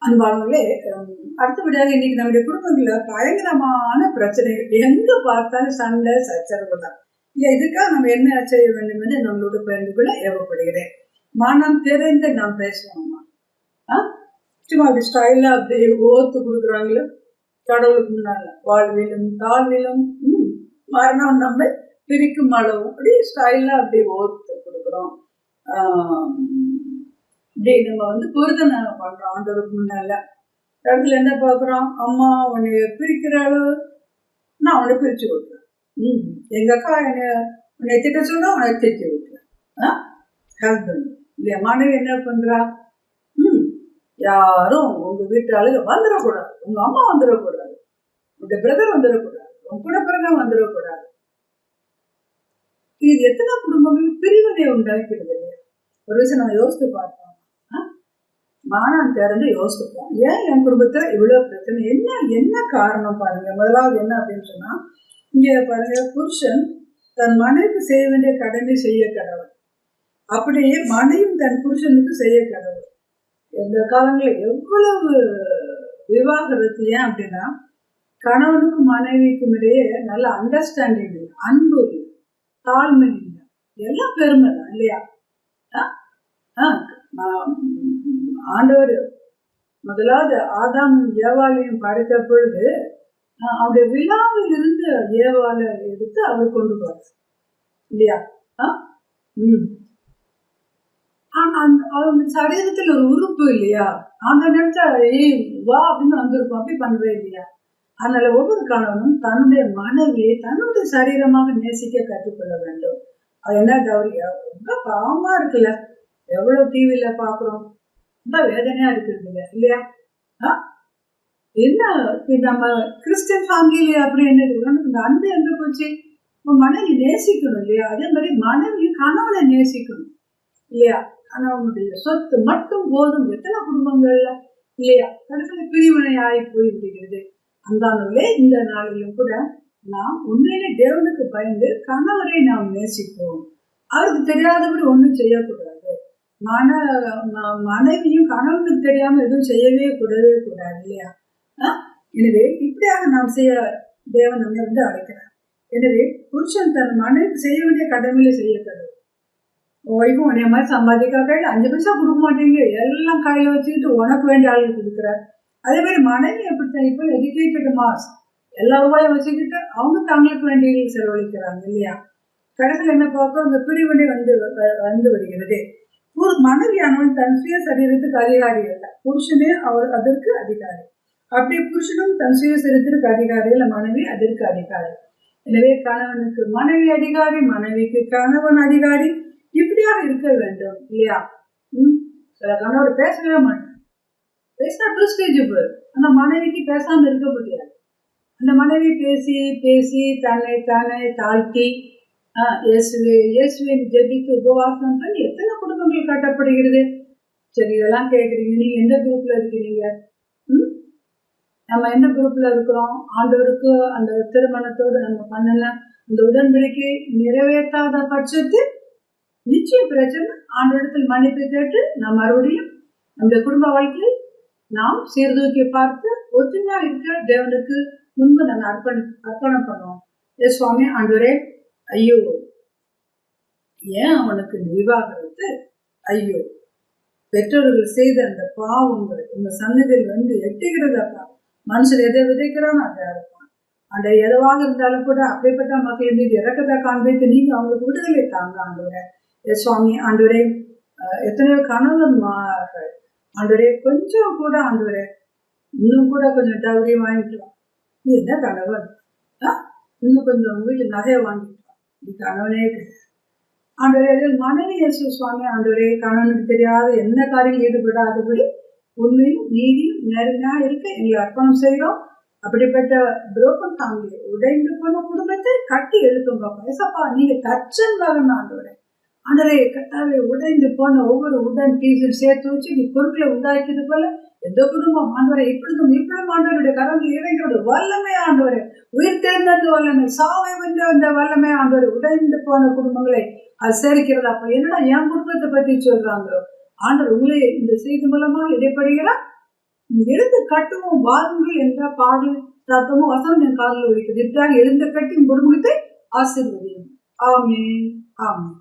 அன்பானவர்களே, அடுத்தபடியாக இன்னைக்கு நம்முடைய குடும்பங்கள்ல பயங்கரமான பிரச்சனைகள், எங்க பார்த்தாலும் சண்டை சச்சரவு தான். இதுக்காக நம்ம என்ன செய்ய வேண்டும் என்று நம்மளோட பகிர்ந்து கொள்ள ஏவப்படுகிறேன். மனம் தெரிந்து நாம் பேசுவோம்மா. சும்மா அப்படி ஸ்டைலா அப்படி ஓத்து கொடுக்குறாங்களோ கடவுளுக்கு முன்னால வாழ்விலும் தாழ்விலும் மரணம் நம்ம பிரிக்கும் அளவும் அப்படி ஸ்டைலா அப்படி ஓத்து கொடுக்குறோம். இப்படி நம்ம பொருத்தனை பண்றோம் ஆண்டவருக்கு முன்னால. இடத்துல என்ன பாக்குறோம், அம்மா உன்னை பிரிக்கிற அளவு நான் உன்னை பிரிச்சு விட்டுறேன். எங்க அக்கா உன்னை திட்ட சொன்னா உன்னை திட்டி விட்டுறேன். ஹஸ்பண்ட் இல்லையா, மனைவி என்ன பண்றா, யாரும் உங்க வீட்டு ஆளுங்க வந்துடக்கூடாது, உங்க அம்மா வந்துடக்கூடாது, உங்க பிரதர் வந்துடக்கூடாது, உங்க கூட பிறந்தவங்க வந்துடக்கூடாது. இது எத்தனை குடும்பங்கள் பிரிவினை உண்டாக்கிறது இல்லையா? ஒரு விஷயம் நம்ம யோசித்து பார்ப்போம், மானம் திறந்து யோசிப்போம். ஏன் என் குடும்பத்துல இவ்வளவு பிரச்சனை, என்ன காரணம் பாருங்க. முதலாவது என்ன அப்படின்னு சொன்னா, இங்க பாருங்க, புருஷன் தன் மனைவிக்கு செய்ய வேண்டிய கடமை செய்ய கடவுள், அப்படியே மனைவியும் தன் புருஷனுக்கு செய்ய கடவுள். இந்த காலங்களில் எவ்வளவு விவாகரத்து, ஏன் அப்படின்னா கணவனுக்கும் மனைவிக்கும் இடையே நல்ல அண்டர்ஸ்டாண்டிங் இல்லை, அன்பு இல்லை, தாழ்மை இல்லை, எல்லாம் பெருமை தான் இல்லையா? ஆண்டவர் முதலாவது ஆதாம் ஏவாளையும் படைத்த பொழுது அவருடைய விழாவில் இருந்து ஏவாளை எடுத்து அவர் கொண்டு போறார் இல்லையா? அவங்க சரீரத்தில் ஒரு உறுப்பு இல்லையா, அந்த நினைச்சா வா அப்படின்னு வந்திருக்கும், அப்படி பண்ணவே இல்லையா? அதனால ஒவ்வொரு கணவனும் தன்னுடைய மனைவியை தன்னுடைய சரீரமாக நேசிக்க கற்றுக்கொள்ள வேண்டும். அது என்ன டவுரியா, ரொம்ப பாவமா இருக்குல்ல, எவ்வளவு டிவியில பாக்குறோம், ரொம்ப வேதனையா இருக்குது இல்லையா? என்ன நம்ம கிறிஸ்டியன் ஃபேமிலியில அப்படி என்ன இந்த அன்பு எங்க போச்சு? மனைவி நேசிக்கணும் இல்லையா? அதே மாதிரி மனைவி கணவனை நேசிக்கணும் இல்லையா? கணவனுடைய சொத்து மட்டும் போதும் எத்தனை குடும்பங்கள்ல இல்லையா கடைசியில பிரிவினை ஆகி போய் விடுகிறது. அந்தானே இந்த நாளிலும் கூட நாம் உண்மையிலே தேவனுக்கு பயந்து கணவரை நாம் நேசிப்போம். அவருக்கு தெரியாதபடி ஒன்றும் செய்யக்கூடாது. மனைவியும் கணவனுக்கு தெரியாம எதுவும் செய்யவே கூடாது இல்லையா? எனவே இப்படியாக நாம் செய்ய தேவன் நம்மை அழைக்கிறார். எனவே புருஷன் தன் மனைவிக்கு செய்ய வேண்டிய கடமையில செய்ய கடவுள். ஒய்ஃபும் உன்னைய மாதிரி சம்பாதிக்கா, கையில் 5 பைசா கொடுக்க மாட்டேங்க, எல்லாம் கையில வச்சுக்கிட்டு உனக்கு வேண்டிய ஆளுக்கு கொடுக்குறார். அதே மாதிரி மனைவி எப்படித்தான் இப்போ எஜுகேட்டட் மாஸ் எல்லா ரூபாயும் வச்சுக்கிட்டு அவங்க தங்களுக்கு வேண்டிய செலவழிக்கிறாங்க இல்லையா? கடைசியில் என்ன பார்க்க அந்த பிரிவினை வந்து வருகிறது. மனைவியானவன் தன் சுய சரீரத்துக்கு அதிகாரி அல்ல, புருஷனே அவர் அதற்கு அதிகாரி. அப்படி புருஷனும் தன் சுய சரீரத்திற்கு அதிகாரி அல்ல, மனைவி அதற்கு அதிகாரி. எனவே கணவனுக்கு மனைவி அதிகாரி, மனைவிக்கு கணவன் அதிகாரி, இப்படியாக இருக்க வேண்டும் இல்லையா? சில கணவர் பேசவே மாட்டேன், பேசினா ப்ரிஸ்டேஜபிள், ஆனா மனைவிக்கு பேசாம இருக்க முடியாது. அந்த மனைவி பேசி பேசி தன்னை தாழ்த்தி இயேசுவின் ஜெபித்து உபவாசம் பண்ணி எத்தனை குடும்பங்கள் கட்டப்படுகிறது. சரி, இதெல்லாம் கேட்குறீங்க, நீங்க எந்த குரூப்ல இருக்கிறீங்க? நம்ம எந்த குரூப்ல இருக்கிறோம்? ஆண்டவருக்கு அந்த திருமணத்தோடு நம்ம பண்ணல அந்த உடன்படிக்கை நிறைவேற்றாத பட்சத்தில் நிச்சயம் பிரச்சனை. ஆண்டவரிடத்தில் மன்னிப்பு கேட்டு நாம் மறுபடியும் நம்முடைய குடும்ப வாழ்க்கையை நாம் சீர்தூக்கி பார்த்து ஒத்துமையா இருக்க தேவனுக்கு முன்பு நம்ம அர்ப்பணம் பண்ணுவோம். சுவாமி, ஆண்டவரே, ஐயோ ஏன் அவனுக்கு விவாகரத்து, ஐயோ பெற்றோர்கள் செய்த அந்த பாவங்கள் உங்க சன்னதியில் எட்டுகிறதப்பா. மனுஷன் எதை விதைக்கிறானோ அதை இருப்பான். அந்த எதுவாக இருந்தாலும் கூட அப்படிப்பட்ட மக்கள் மீது இறக்கத்தை காண்பித்து நீங்க அவங்களுக்கு விடுதலை தாங்க ஆண்டவரே. சுவாமி, ஆண்டவரே, எத்தனையோ கணவன்மார்கள் ஆண்டவரே கொஞ்சம் கூட ஆண்டவரே இன்னும் கூட கொஞ்சம் டவுரி வாங்கிக்கலாம், நீ என்ன கணவன், இன்னும் கொஞ்சம் உங்க வீட்டு நகையை வாங்கிக்கலாம், இது கணவனே கிடையாது ஆண்டவரே. மனைவி இயேசு சுவாமி, ஆண்டவரே, கணவனுக்கு தெரியாத என்ன காரியம் ஈடுபடாதபடி உண்மையும் நீதியும் நேர்மையா இருக்க எங்களை அர்ப்பணம் செய்கிறோம். அப்படிப்பட்ட புரோக்கன் ஃபேமிலி, உடைந்து போன குடும்பத்தை கட்டி எழுப்புங்க பேசப்பா. நீங்க தச்சன் வரணும் ஆண்டவரே. ஆண்டவரே, கட்டாவே உடைந்து போன ஒவ்வொரு உடன் பீஸும் சேர்த்து வச்சு நீ பொருட்களை உண்டாக்கியது போல எந்த குடும்பம் ஆண்டவரை இப்படியும் ஆண்டவருடைய கரங்கள் இறங்கியோட வல்லமை ஆண்டவரை, உயிர் தேர்ந்தெடுத்த வல்லமை, சாவை வென்ற அந்த வல்லமை ஆண்டவரை, உடைந்து போன குடும்பங்களை அது சேர்க்கிறதா? அப்ப என்னடா என் குடும்பத்தை பத்தி சொல்றாங்க ஆண்டவர், உங்களே இந்த செய்தி மூலமா இடைப்படுகிறார். எழுந்து கட்டுவோம் வாருங்கள் என்ற பாடல் சத்தமும் வசனம் என் காதில் ஒழிக்குது. இப்படியாக எழுந்த கட்டி முடுமுடித்து ஆசீர்வதியும். ஆமென், ஆமென்.